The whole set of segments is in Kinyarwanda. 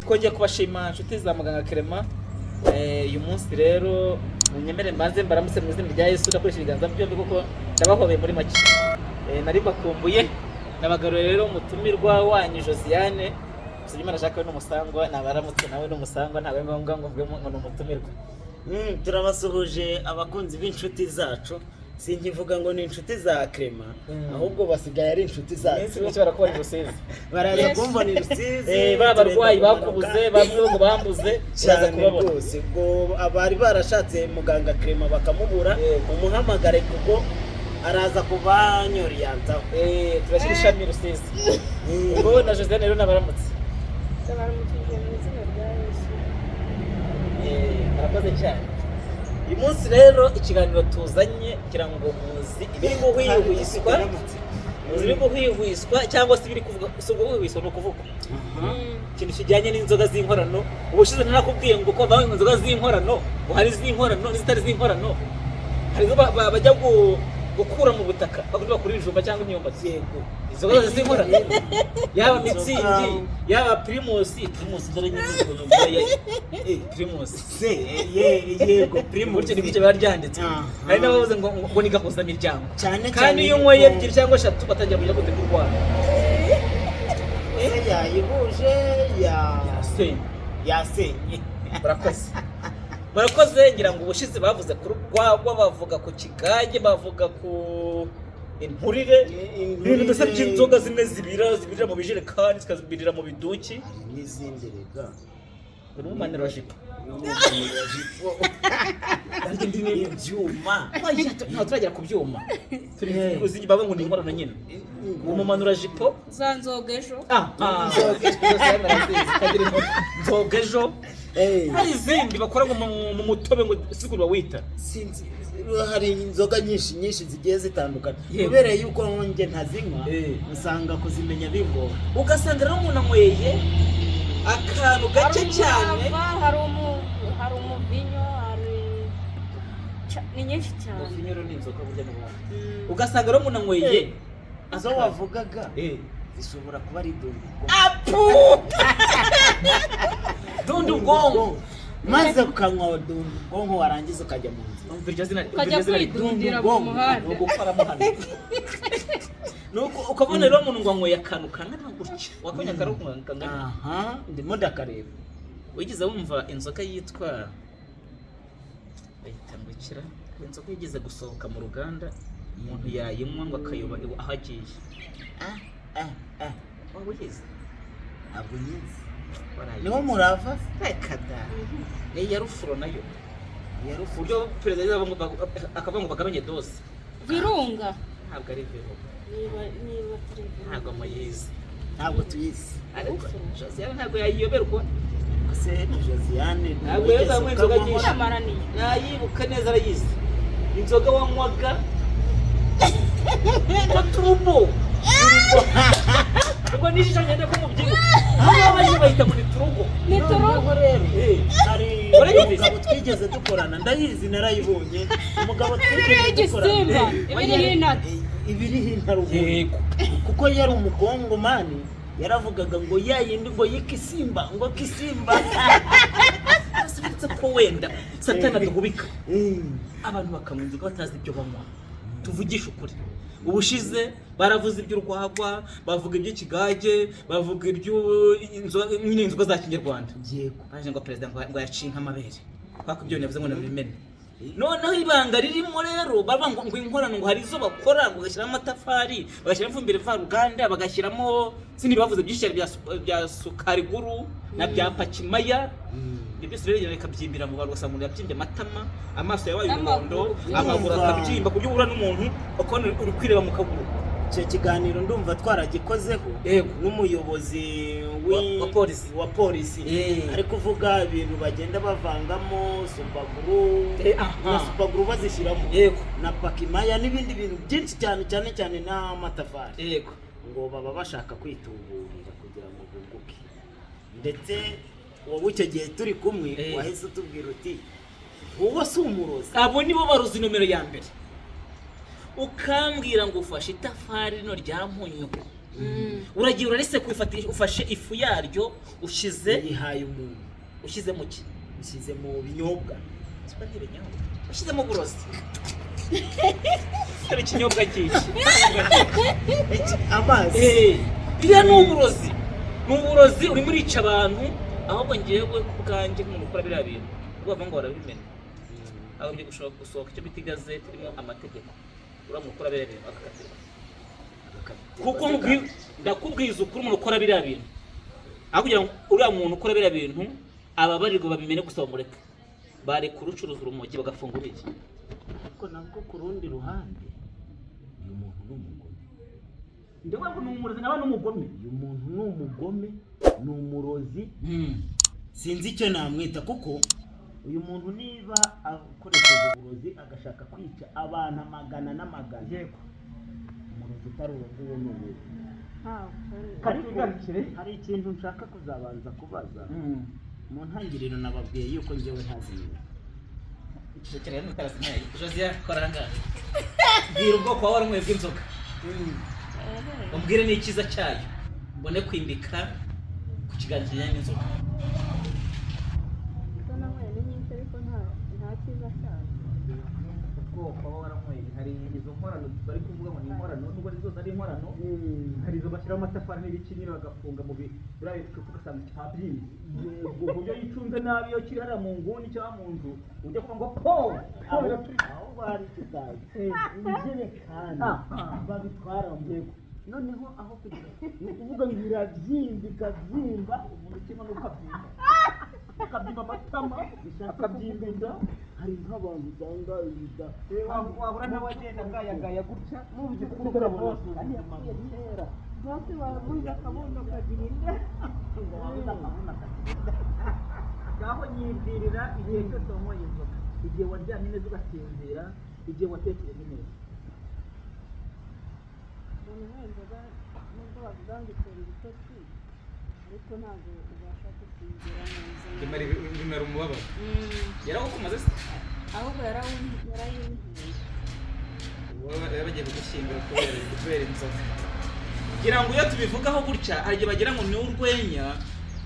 twongeye kubashima inshuti za muganga Clement. Uyu munsi rero munyemere mbanze mbaramutse mu izina rya Yesu ndakoresha ibiganza byombi kuko ndabahobeye muri make. Nari bakumbuye nabagaruye rero mutumirwa wanyu Josiane Sibimana Jacques n'umusangwa nabaramutse nawe n'umusangwa ntawe ngombwa ngo mvuge ngo n'umutumirwa. Turabasuhuje abakunzi b'inshuti zacu. Sinkivuga ngo ni inshuti za Clement ahubwo basigaye ari inshuti zacu. Ese barakora Rusizi. Baraza kumva ni Rusizi. Babarwayi bakubuze bamwe ngo bambuze cyaza kubabona. Ubwo abari barashatse muganga Clement bakamubura umuhamagare kuko araza kubanyoriyantaho. Turashira ishami Rusizi. Ubwo na Josiane rero nabaramutse. Ndabaramukije mu izina rya Yesu. Murakoze cyane. Uyu munsi rero ikiganiro tuzanye kugira ngo muzi ibiri guhwihwiswa cyangwa se ibiri kuvuga usubwo guhwihwiswa no kuvuga ikintu kijyanye n'inzoga z'inkorano. Ubushize nakubwiye ngo ko bawe inzoga z'inkorano hari z'inkorano n'izitari z'inkorano, hari zo bajya gukura mu butaka bakuri bakuri ibijumba cyangwa imyumbati. Yego inzoga z'inkorano yaba mitsingi yaba primus dore nyine primus yego primus buryo nibyo baryanditse. Hari n'abavuze ngo ni gahuza miryango kandi iyo nkoye ebyiri cyangwa eshatu batangira kujya gute kurwana yayihuje yasenye. Barakoze ngira ngo ubushize bavuze ku rwagwa, bavuga ku kigage, bavuga ku inturire, ibintu ndetse by'inzoga zimwe zibirira mu bijerekani zikazibirira mu biduki n'izindi rega urumaniro jipo ibyuma nta turagera ku byuma turi kuzi baba ngo ni inkorano nyine umumanura jipo za Nzogejo Nzogejo. Hari izindi bakora mu mutobe ngo sigurwa wita sinzi. Hari inzoga nyinshi zigiye zitandukana kubera yuko nge ntazinywa usanga kuzimenya bingora. Ugasanga rero umuntu anyweye akantu gake cyane, hari umuvinyo, ni nyinshi cyane. Umuvinyo ni inzoga burya n'ubundi. Ugasanga rero umuntu anyweye izo wavugaga zishobora kuba ari dundu bwongo maze ukanywa dundu bwongo warangiza ukajya mu nzu ukajya kwidundira mu muhanda no gukora muhanda nuko ukabona rero umuntu ngo anyweye akantu kangana gutya wakonya akarukunga kangana. ndimo ndakareba. Wigize wumva inzoga yitwa bayitambukira inzoga yigeze gusohoka mu ruganda umuntu yayinywa ngo akayoba aho agiye. Waba uyizi? Ntabwo nyizi. Niho murava rekada ya rufuro nayo ya rufuro perezida akavuga ngo bagabanye dose virunga. Ntabwo ari virunga, niba ntabwo muyizi. Ntabwo tuyizi ariko Josiane ntabwo yayiyoberwa. se Josiane ntabwo yazanywe inzoga nyinshi nayibuka neza arayizi. Inzoga wanywaga turubo ubwo nijisho ngende ko mubyibuka abaje bahita muri turugo ni turugo rero. Hari umugabo twigeze dukorana ndayizi narayibonye. Umugabo twigeze dukorana ibiri hintarugo kuko yari umukongomani yaravugaga ngo yayindi ngo yikisimba ngo kisimba asubitse ko wenda satana duhubika abantu bakamwinza ko batazi ibyo banywa. Tuvugisha ukuri, ubushize baravuze iby'urwagwa, bavuga iby'ikigage, bavuga inzoga za Kinyarwanda. Yego baje ngo perezida ngo yacinka amabere kwako ibyo navuze ngo nabimene. Noneho ibanga ririmo rero baba ngo inkorano ngo hari izo bakora ngo gashyiramo amatafari, bagashyiramo ifumbire mvaruganda, bagashyiramo sindi bavuze byinshi bya sukari guru na bya pakimaya. Ibyo byose rero bikabyimbira mu bantu, ugasanga umuntu yabyimbye amatama, amaso yabaye umuhondo, amaguru akabyimba kuburyo ubura n'umuntu ukabona uri kwireba mu kaguru. Icyo kiganiro ndumva twaragikozeho n'umuyobozi wa polisi ari kuvuga ibintu bagenda bavangamo supaguru na supaguru bazishyiramo na pakimaya n'ibindi bintu byinshi cyane n'amatafari. Ngo baba bashaka kwituburira kugira ngo bunguke. Ndetse wowe icyo gihe turi kumwe wahise utubwira uti wowe si umurozi. Abo nibo barozi nomero ya mbere. Ukambwira ngo ufashe itafari no rya mpunyu uragiye urarese kubifatisha, ufashe ifu yaryo ushize yihaye umuntu, ushyize mu ki, ushyize mu binyobwa, ushyizemo uburozi. Hari ikinyobwa cyinshi amazi. biriya ni uburozi, ni uburozi urimo urica abantu. ahubwo ngewe ku bwanjye nk'umuntu ukora biriya bintu ubavuga ngo barabimena, aho ugiye gushobora gusohoka icyo bita igazeti irimo amategeko, uramutse ukora biriya bintu agakatirwa. kuko ndakubwiza ukuri, umuntu ukora biriya bintu aho kugira ngo uriya muntu ukora biriya bintu ababarirwa babimene gusa bamureke, bari kurucuruza urumogi bagafungura iki. ariko nabwo ku rundi ruhande uyu muntu ni umugome. Ndavuga ngo ni umurozi naba n'umugome. Uyu muntu ni umugome, ni umurozi. Sinzi icyo namwita, kuko uyu muntu niba akoresheje uburozi agashaka kwica abantu amagana n'amagana, yego umurozi utari uwo nguwo ni uwo. Hari ikintu nshaka kuzabanza kubaza. Mu ntangiriro nababwiye yuko njyewe ntazimenya. Ikirekere n'ukarazimenya. Josiya koranga. Bwira ubwoko wawe waranyweye bw'inzoga. Umbwire n'ikiza cyayo. Mbone kwimbika ku kiganiro kijyanye n'inzoga. Izo nanyweye ni nyinshi ariko nta kiza cyayo. Ubwoko wawe waranyweye, hari izo nkorano bari kuvuga ngo ni inkorano, nubwo zose ari inkorano. Hari izo bashyiraho amatafari n'ibiki nyine bagafunga mu biriya bicupa ugasanga cyabyimbye. Ubwo buryo yicunze nabi iyo kiri hariya mu nguni cyangwa mu nzu ujya kuvuga ngo po aho bari kitazi injerekani babitwara mbego. Noneho aho kugira ni ukuvuga ngo irabyimba ikabyimba, umuntu ukina n'ukabyimba akabyimba amatama, akabyimba inda. Hari nk'abantu usanga bita wabura n'abagenda ngayagaya gutya mu by'ukuri ukabona kandi yapfuye kera. Bose babuze akabuno kagira inda. ngaho nyibwirira igihe cyose wanyweye inzoga, igihe waryamye neza ugasinzira, igihe watekereje neza. Nanyweye inzoga nubwo bavuga ngo itera ibitotsi ariko ntabwo ubasha gusinzira neza. Bimera umubabaro. Yaragukomaze se? Ahubwo yarayumviye. Bagiye kugushyingura kubera inzoga. Kugira ngo iyo tubivugaho gutya hari igihe bagira ngo ni urwenya,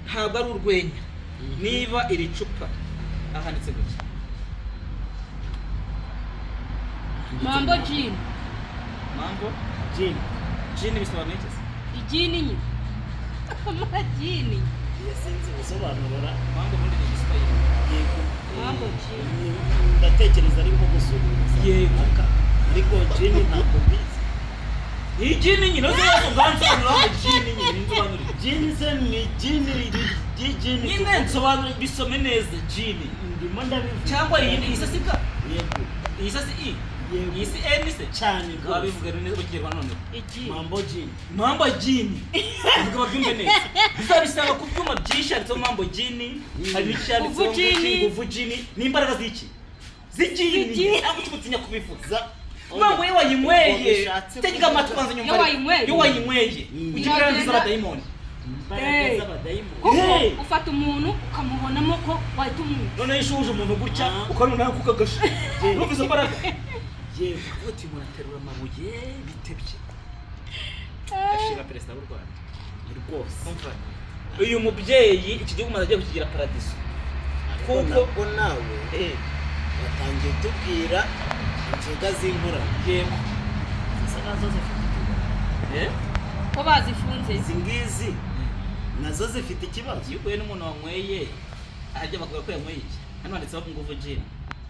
ntabwo ari urwenya. Niba iri cupa ahanditse gutya Mambo gin. Mambo gin. Gin bisobanuye iki? Igini nyine. Amagini. Sinzi gusobanura. Mambo muri iki Kiswahili. Yego. Mambo gin. Ndatekereza ari nko gusubiza. Yego. Ariko gin ntabwo bizi. Iyi gin nyine uzaza ugansobanura gin nyine nsobanura. Gin se ni gin gin. Nyine nsobanura bisome neza gin. Ndimo ndabivuga. Cyangwa iyi isasika. Yego. Iyi sasi i. Yego. Iyi si N se cyane rwose. Abivuga neza bakigirwa none. Igini. Mambo gin. Mambo gin. Bivuga babyumve neza. Bizabisanga ku byuma byinshi handitseho mambo gin. Hari n'icyanditseho nguvu gin. Ni imbaraga z'iki? Z'igini. Ntabwo tugutinya kubivuga. Mambo iyo wayinyweye. Tegeka amatwi kwanza nyumva. Iyo wayinyweye. Ukigira nziza abadayimoni. Imbaraga z'abadayimoni. Kuko ufata umuntu ukamubonamo ko wahita umwica. None yishuje umuntu gutya ukanuna kukagasha. Urumva izo mbaraga? Yego. Uti umuntu aterura amabuye bitebye. Ashira perezida w'u Rwanda. Rwose. Uyu mubyeyi iki gihugu maze agiye kukigira paradiso. Kuko nawe watangiye tubwira inzoga z'inkorano. Yego. Zisa nazo zifite Ko bazifunze. izi ngizi nazo zifite ikibazo. Iyo uhuye n'umuntu wanyweye ahajya bavuga ko yanyweye iki? Hano handitseho nguvu gin.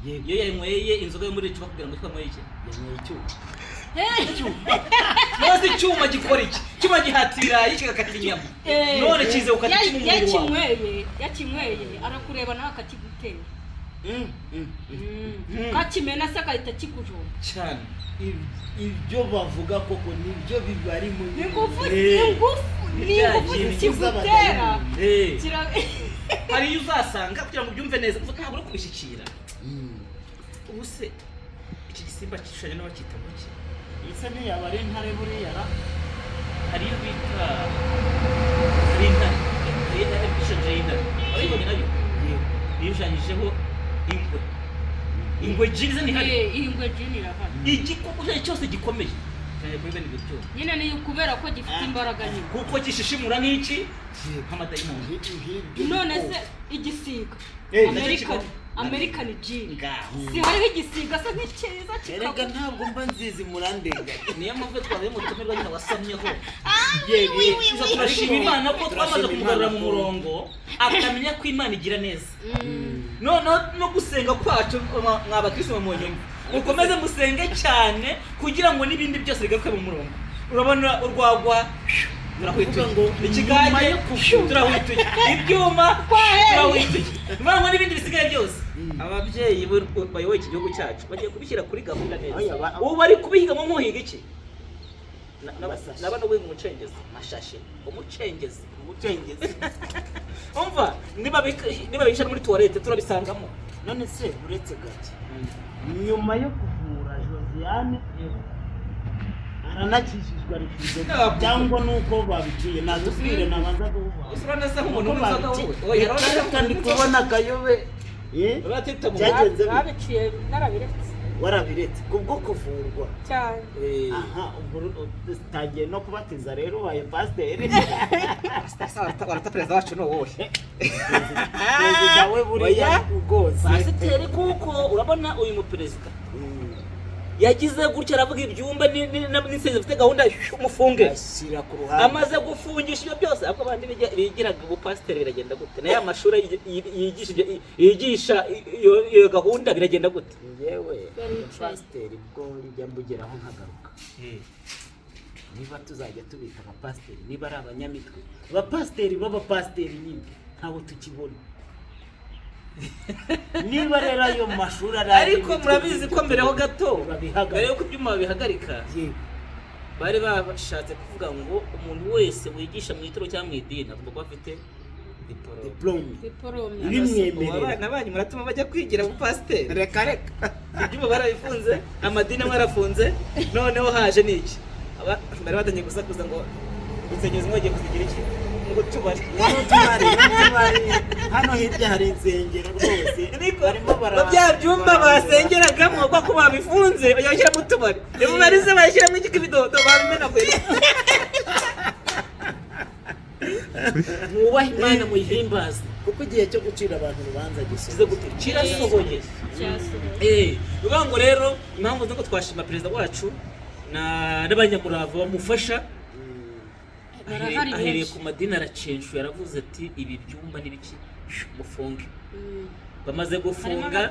Yego. Iyo yanyweye inzoga yo muri icupa kugira ngo twanyweye iki? Yanyweye icyuma. None icyuma gikora iki? Icyuma gihata ibirayi kigakata inyama. None kize ukata iki mu mubiri wawe? Yakinyweye arakureba nawe akakigutera. Kakimena se akahita kikujoma cyane. Ibyo bavuga koko nibyo bibari mu ingufu kigutera. Hari iyo uzasanga kugira ngo ubyumve neza ntabwo uri kubishyikira. Ubu se iki gisimba kishushanya n'abakita ngo iki? Isa ntiyaba ari intare buriya ra. Hari iyo bita intare. Intare bishoje y'intare. Ariko nayo yishushanyijeho ingwe. Ingwe jini ni hari. Ingwe jini irahari. Igikoko cyose gikomeye kuri bene ibyo nyine ni kubera ko gifite imbaraga nyine kuko gishishimura nk'iki nk'amadayimoni none se igisiga American Gin si hariho igisiga se nk'ikiza erega ntabwo mba nzizi murandenga niyo mpamvu twabaye mu tumirwa nyine wasamyeho izo turashima Imana ko twamaze kumugarura mu murongo akamenya ko Imana igira neza no gusenga kwacu mw'abakristo mu nyuma mukomeze musenge cyane kugira ngo n'ibindi byose bigaruke mu murongo urabona urwagwa turahwituye ngo ikigage turahwituye ibyuma turahwituye mvango n'ibindi bisigaye byose ababyeyi bayoboye iki gihugu cyacu bagiye kubishyira kuri gahunda neza ubu bari kubihiga mu muhiga iki nabano guhinga umucengezi mashashe umucengezi umva niba bicara muri toilette turabisangamo none se uretse gake nyuma yo kuvura Josiane aranakishijwe arifije cyangwa nuko babiciye nadusubire nabanza kuvuga usura neza nk'umuntu w'inzoga wowe kandi kubona kayobe babiciye narabiretse warabiretse kubwo kuvurwa cyane aha ubwo tagiye no kubatiza rero waye pasiteri warata perezida wacu no wowe perezida we buriya rwose pasiteri kuko urabona uyu muperezida yagize gutya aravuga ibyumba n'insenzi zifite gahunda umufunge ashyira ku ruhande amaze gufungisha ibyo byose ahubwo abandi bigiraga ubupasiteri biragenda gute na ya mashuri yigisha iyo gahunda biragenda gute yewe pasiteri bwo njya mbugeraho nkagaruka niba tuzajya tubita abapasiteri niba ari abanyamitwe abapasiteri b'abapasiteri nyine ntabwo tukibona niba rero ayo mashuri ariko murabizi ko mbere ho gato mbere yuko ibyuma babihagarika bari bashatse kuvuga ngo umuntu wese wigisha mu itoro cyangwa mu idini agomba kuba afite diplome bimwemerera n'abanyu muratuma bajya kwigira mu pasiteri reka ibyuma barabifunze amadini amwe arafunze noneho haje n'iki bari batangiye gusakuza ngo gusenyeza umwe agiye kuzigira iki ngo tubari hano hirya hari insengero rwose barimo bya byumba basengeragamo ko babifunze bayashyiramo utubari iyo barize bayashyiramo ikibidodo babimenaguye mwubahe Imana muyihimbaze kuko igihe cyo gucira abantu urubanza gisoze gute kirasohoye bivuga ngo rero impamvu zo twashima perezida wacu n'abanyamurava bamufasha ahereye ku madini aracenshwe yaravuze ati ibi byumba n'ibiki mufunge bamaze gufunga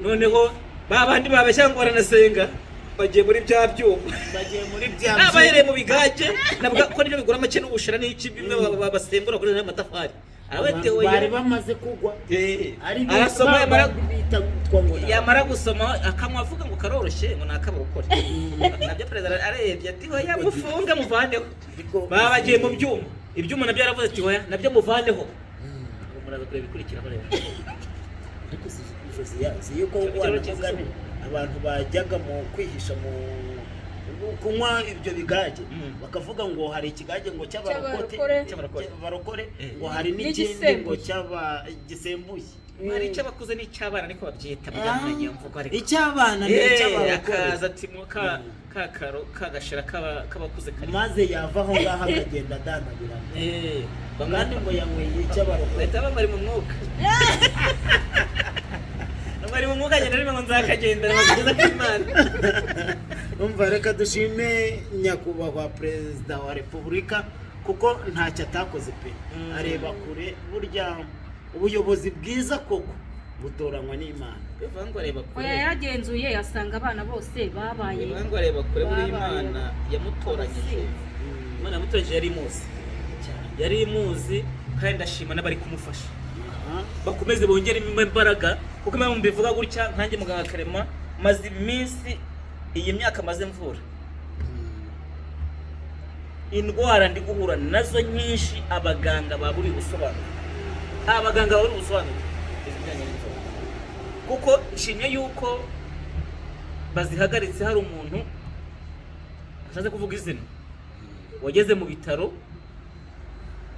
noneho babandi babeshya ngo baranasenga bagiye muri bya byuma abahereye mu bigage nabwo ko nibyo bigura make n'ubushira n'iki bimwe babasembura kuri n'amatafari bari bamaze kugwa arasoma yamara gusoma akamwa avuga ngo karoroshye ngo nakabarukore nabyo perezida arebye ati hoya mufunge muvaneho babagiye mu byuma ibyuma nabyo yaravuze ati hoya nabyo muvaneho muraza kureba ikurikiraho rero ariko Josiane yuko abantu bajyaga mu kwihisha mu kunywa ibyo bigage bakavuga ngo hari ikigage ngo cy'abarokore ngo hari n'ikindi ngo gisembuye hari icyabakuze n'icyabana niko babyita mujyanye mvugo ariko icyabana n'icy'abarokore akaza ati kakaro kagashira kabakuze kari maze yava aho ngaho akagenda adanabira bangandi ngo yanyweye icy'abarokore bari mu mwuka bari mu mwuka agenda arimo nzakagenda bageze ku Imana umva reka dushime nyakubahwa perezida wa repubulika kuko ntacyo atakoze pe areba kure burya ubuyobozi bwiza koko butoranywa n'Imana bivango areba kure yagenzuye yasanga abana bose babaye bivango areba kure buri Imana yamutoranyije Imana yamutoranyije yari imuzi kandi ndashima n'abari kumufasha bakomeze bongera imbaraga kuko impamvu mbivuga gutya nkanjye muganga Karema maze iminsi iyi myaka maze mvura indwara ndi guhura nazo nyinshi abaganga baburi gusobanura kuko nshimye yuko bazihagaritse hari umuntu ashatse kuvuga izina wageze mu bitaro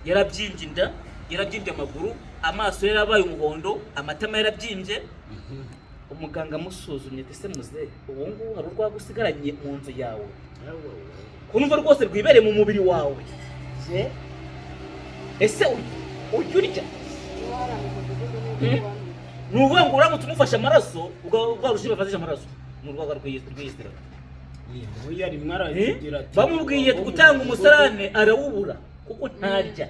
yarabyimbye inda yarabyimbye amaguru amaso yarabaye umuhondo amatama yarabyimbye umuganga amusuzumye ati se muze ubu ngubu hari urwagwa usigaranye mu nzu yawe kumva rwose rwibereye mu mubiri wawe ese ujya urya ni ukuvuga ngo uramutse umufashe amaraso ubwa rushinge bafatishije amaraso ni urwagwa rw'iyisira bamubwiye gutanga umusarane arawubura kuko ntarya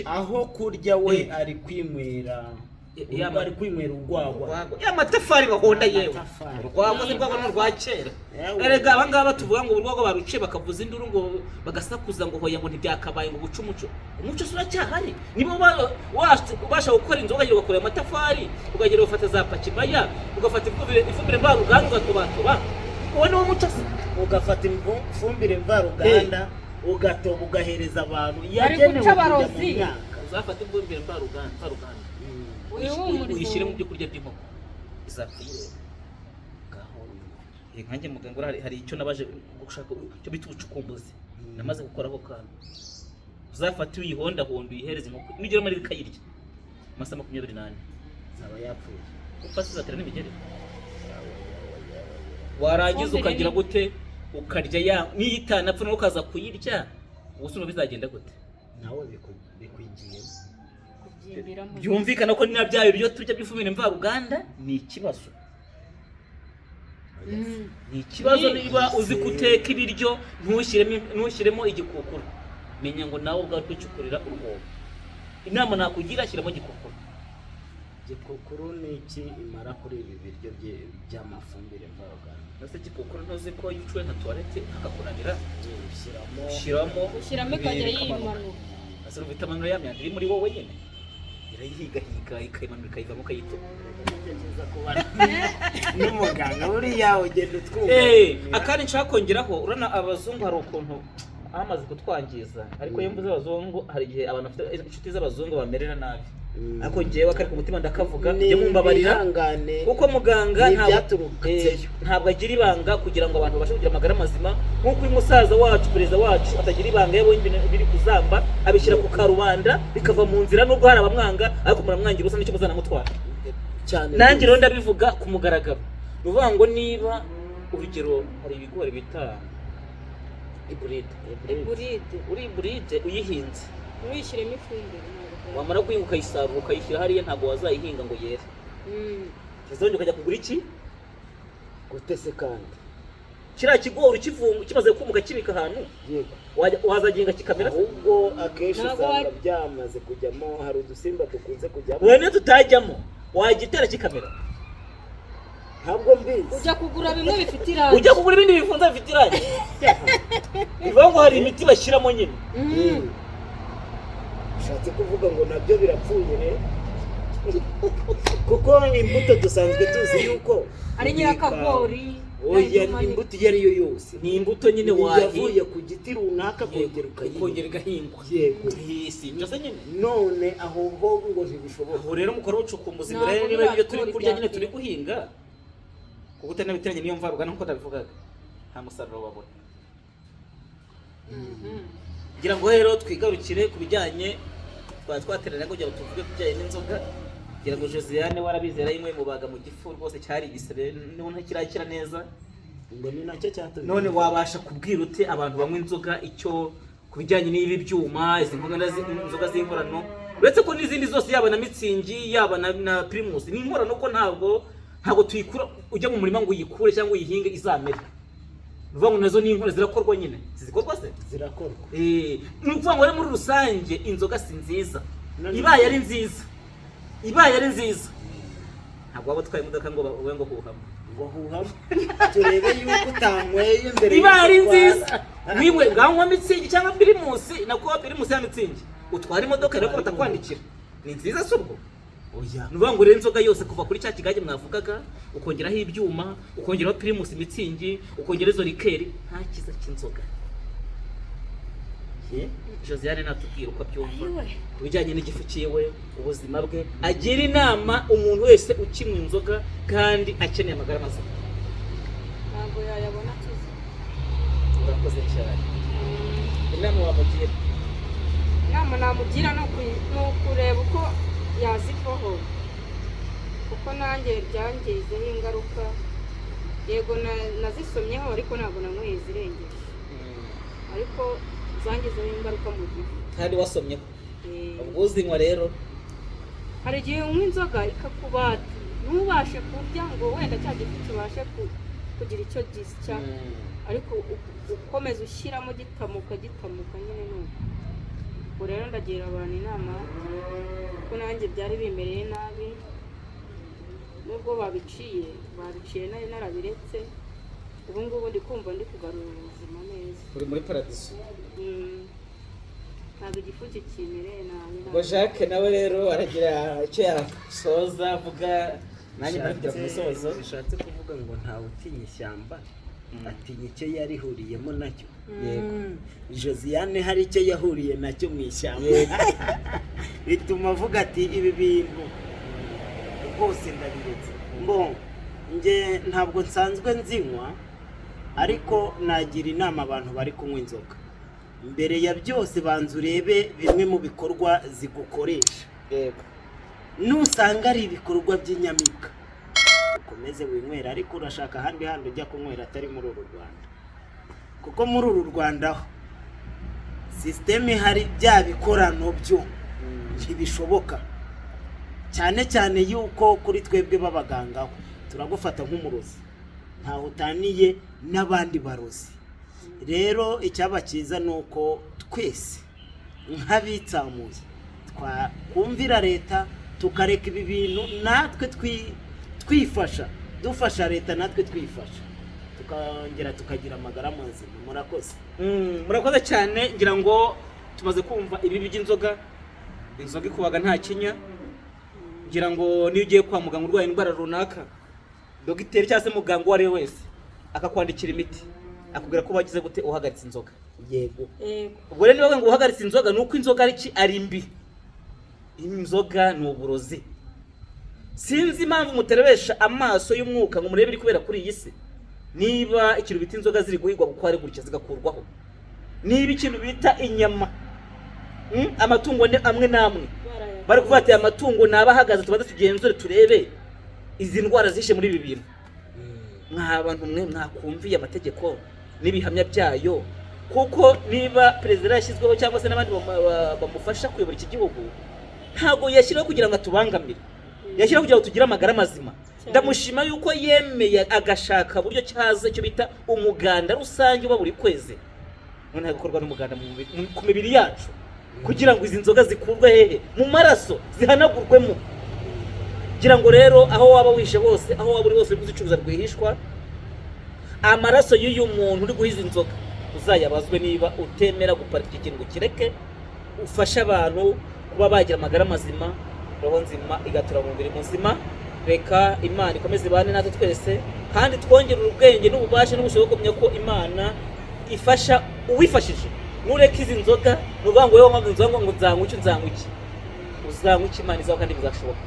aho kurya we ari kwinywera urwagwa y'amatafari bahonda yewe urwagwa ni rwagwa n'urwa kera erega abangaba tuvuga ngo urwagwa baruciye bakavuza induru ngo bagasakuza ngo hoya ngo ntibyakabaye ngo guca umuco umuco uracyahari nibo ubasha gukora inzoga ukagira ugakora amatafari ukagira ugafata za pakimaya ugafata ifumbire mvaruganda ugatobatoba uwo ni wo muco se ugafata ifumbire mvaruganda ugatoba ugahereza abantu yagenewe kujya mu myaka uzafata ifumbire mvaruganda uyishyire mu byo kurya by'inkoko izapfire nkanjye muganga hari icyo nabaje gushaka cyo bita ubucukumbuzi namaze gukoraho kandi uzafata uyihondahonda uyihereza inkoko nigera muri ikayirya amasaha 24 zaba yapfuye upfa sizatera n'imigeri warangiza ukagira gute ukarya ya niyitana apfa no kaza kuyirya ubusuma bizagenda gute nawe bikwigiye byumvikana ko ni na byayo byo turya by'ifumbire mvaruganda ni ikibazo ni ikibazo niba uzi guteka ibiryo ntushyiremo igikukuru menya ngo nawe ubwawe kwicukurira urwobo inama nakugira shyiramo igikukuru igikukuru ni iki imara kuri ibi biryo by'amafumbire mvaruganda ese igikukuru ntuzi ko iyo ucuwe nka tuwarete akakunanira ushyiramo ikajya yimanuka ase ufite amanura ya myanda iri muri wowe nyine irayihigahiga ikayimanura ikayivamo ukayituma n'umuganga buriya ugenda utwumva akandi nshaka kongeraho urana abazungu hari ukuntu bamaze kutwangiza ariko iyo mvuze abazungu hari igihe abantu bafite inshuti z'abazungu bamerera nabi ariko ngewe akari ku mutima ndakavuga njye mumbabarira kuko muganga ntabwo agira ibanga kugira ngo abantu babashe kugira amagara mazima nk'uko uyu musaza wacu perezida wacu atagira ibanga yabonye ibintu biri kuzamba abishyira ku karubanda bikava mu nzira nubwo hari abamwanga ariko muramwangira ubusa nicyo muzanamutwara nanjye rero ndabivuga ku mugaragaro ni ukuvuga ngo niba urugero hari ibigori bita iburide uyihinze uyishyiremo ifumbire wamara guhinga ukayisarura ukayishyira hariya ntabwo wazayihinga ngo yere kizongera ukajya kugura iki gutese kandi kiriya kigori kimaze kumuka kibika ahantu wazaginga kikamera ahubwo akenshi usanga byamaze kujyamo hari udusimba dukunze kujyamo wowe niyo tutajyamo wagitera kikamera ntabwo mbizi ujya kugura bimwe bifite irangi ujya kugura ibindi bifunze bifite irangi bivuga ngo hari imiti bashyiramo nyine ushatse kuvuga ngo nabyo birapfuye rero kuko imbuto dusanzwe tuzi yuko ari nyirakagori oya imbuto iyo ari yo yose ni imbuto nyine yavuye ku giti runaka kongera igahingwa yego si byose nyine none aho ho ngo ntibishoboka aho rero mukora ubucukumbuzi ngo rero niba ibyo turi kurya nyine turi guhinga kuko utanabiteranye niyo mvaruganda nk'uko ndabivugaga nta musaruro babona ngira ngo rero twigarukire ku bijyanye twaterana kugira ngo tuvuge ku bijyanye n'inzoga ngira ngo Josiane warabizera imwe mubaga mu gifu rwose cyari igisebe none kirakira neza ngo ni nacyo cyatumye none wabasha kubwira ute abantu banywa inzoga icyo ku bijyanye n'ibi byuma izi inzoga z'inkorano uretse ko n'izindi zose yaba na mitsingi yaba na primus ni inkorano ko ntabwo tuyikura ujya mu murima ngo uyikure cyangwa uyihinge izamere uvuga ngo nazo ni inkora zirakorwa nyine zikorwa se zirakorwa ni ukuvuga ngo muri rusange inzoga si nziza ibaye ari nziza ntabwo waba utwaye imodoka ngo wowe ngo huhamo turebe yuko utanyweye imbere ibaye ari nziza niwe nganywa mitsingi cyangwa pirimusi nako pirimusi ya mitsingi utwara imodoka rero ko batakwandikira ni nziza se ubwo oya nuvuga ngo rero inzoga yose kuva kuri cya kigage mwavugaga ukongeraho ibyuma ukongeraho primus mitsingi ukongera izo rikeri nta kiza cy'inzoga Josiane natubwira uko abyumva ku bijyanye n'igifu cyiwe ubuzima bwe agira inama umuntu wese ukinywa inzoga kandi akeneye amagara mazima ntabwo yayabona akize urakoze cyane inama wamugira inama namugira ni ukureba uko yazivaho kuko nanjye byangizeho ingaruka. Yego nazisomyeho ariko ntabwo nanyweye zirengeje, ariko zangizeho ingaruka mu gihe. kandi wasomyeho ubwo uzinywa rero Hari igihe unywa inzoga ikakubata ntubashe kurya ngo wenda cya gifu kibashe kugira icyo gisya, ariko ukomeza ushyiramo gitamuka nyine nuko. Ubwo rero ndagira abantu inama kuko nanjye byari bimereye nabi, nubwo babiciye nari narabiretse, ubu ngubu ndi kumva ndi kugarura ubuzima neza. uri muri paradiso. Ntabwo igifu kikimereye nabi. Ngo Jacques nawe rero aragira icyo yasoza avuga, nanjye ndagira ku musozo. Bishatse kuvuga ngo ntawe utinya ishyamba atinya icyo yarihuriyemo nacyo. Yego. Josiane hari icyo yahuriye nacyo mu ishyamba, bituma avuga ati ibi bintu rwose ndabiretse. Nge ntabwo nsanzwe nzinywa, ariko nagira inama abantu bari kunywa inzoga, mbere ya byose banza urebe bimwe mu bikorwa zigukoresha. Yego. Nusanga ari ibikorwa by'inyamibwa ukomeze winywera, ariko urashaka ahandi handi ujya kunywera atari muri uru Rwanda, kuko muri uru Rwanda ho sisiteme ihari bya bikorano byo ntibishoboka, cyane cyane yuko kuri twebwe b'abaganga turagufata nk'umurozi, ntaho utaniye n'abandi barozi. Rero icyaba cyiza ni uko twese nk'abitsamuye twakumvira leta, tukareka ibi bintu natwe twifasha, dufasha leta natwe twifasha, tukongera tukagira amagara mazima. Murakoze. Murakoze cyane. Ngira ngo tumaze kumva ibibi by'inzoga. Inzoga ikubaga nta kinya. Ngira ngo niyo ugiye kwa muganga urwaye indwara runaka, dogiteri cyangwa se muganga uwo ari we wese akakwandikira imiti, akubwira ko wagize gute uhagaritse inzoga. Yego. Ubwo rero niba ngo uhagaritse inzoga nuko inzoga ari mbi. Inzoga ni uburozi. Sinzi impamvu muterebesha amaso y'umwuka ngo murebe iri kubera kuri iyi si. Niba ikintu bita inzoga ziri guhigwa kuko ari gutya zigakurwaho, niba ikintu bita inyama, amatungo amwe namwe bari kuvuga ati amatungo nabahagaze tubaze tugenzure turebe izi ndwara zishe muri ibi bintu. Abantu mwe mwakumviye amategeko n'ibihamya byayo, kuko niba perezida yashyizweho cyangwa se n'abandi bamufasha kuyobora iki gihugu, ntabwo yashyiraho kugira ngo atubangamire, yashyiraho kugira ngo tugire amagara mazima. Ndamushima yuko yemeye agashaka buryo cyaza icyo bita umuganda rusange uba buri kwezi. None gukorwa n'umuganda ku mibiri yacu kugira ngo izi nzoga zikurwe hehe mu maraso zihanagurwemo. Kugira ngo rero aho waba wishe bose, aho waba uri bose uri kuzicuruza rwihishwa, amaraso y'uyu muntu uri guhiza inzoga uzayabazwe niba utemera guparika ikintu kireke, ufasha abantu kuba bagira amagara mazima, roho nzima igatura mu mubiri muzima. Reka Imana ikomeze ibane natwe twese, kandi twongere ubwenge n'ububasha n'ubushobozi kumenya ko Imana ifasha uwifashije. Nureka izi nzoga nuvuga ngo wewe wanywa inzoga ngo nzanywa iki, uzanywa iki Imana izaho kandi bizashoboka.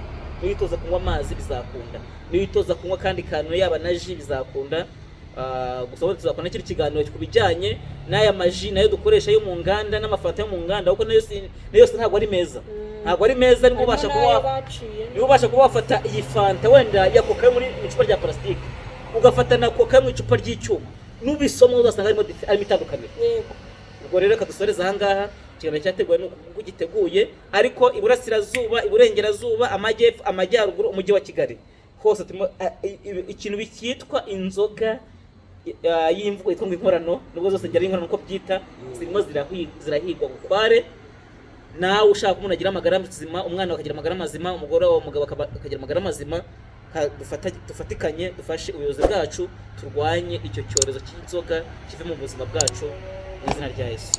Niwitoza kunywa amazi bizakunda, niwitoza kunywa kandi kantu yaba na ji bizakunda. Gusa wowe tuzakora n'ikindi kiganiro kubijyanye n'aya maji nayo dukoresha yo mu nganda n'amafanta yo mu nganda, kuko nayo ntabwo ari meza. Ntabwo ari meza. Niba ubasha kuba wafata iyi fanta wenda ya coca muri icupa rya plastique, ugafata na coca mu icupa ry'icyuma, nubisoma uzasanga harimo itandukaniro. Ubwo rero kadusoreza aha ngaha, ikiganiro cyateguwe n'uko giteguye, ariko iburasirazuba, iburengerazuba, amajyepfo, amajyaruguru, umujyi wa Kigali hose ikintu cyitwa inzoga y'imvugo yitwa inkorano, nubwo zose njya ari inkorano uko byita, zirimo zirahigwa bukware. Nawe ushaka umuntu agira amagara mazima, umwana akagira amagara mazima, umugore wawe umugabo akagira amagara mazima, dufatikanye dufashe ubuyobozi bwacu turwanye icyo cyorezo cy'inzoga kive mu buzima bwacu mu izina rya Yesu.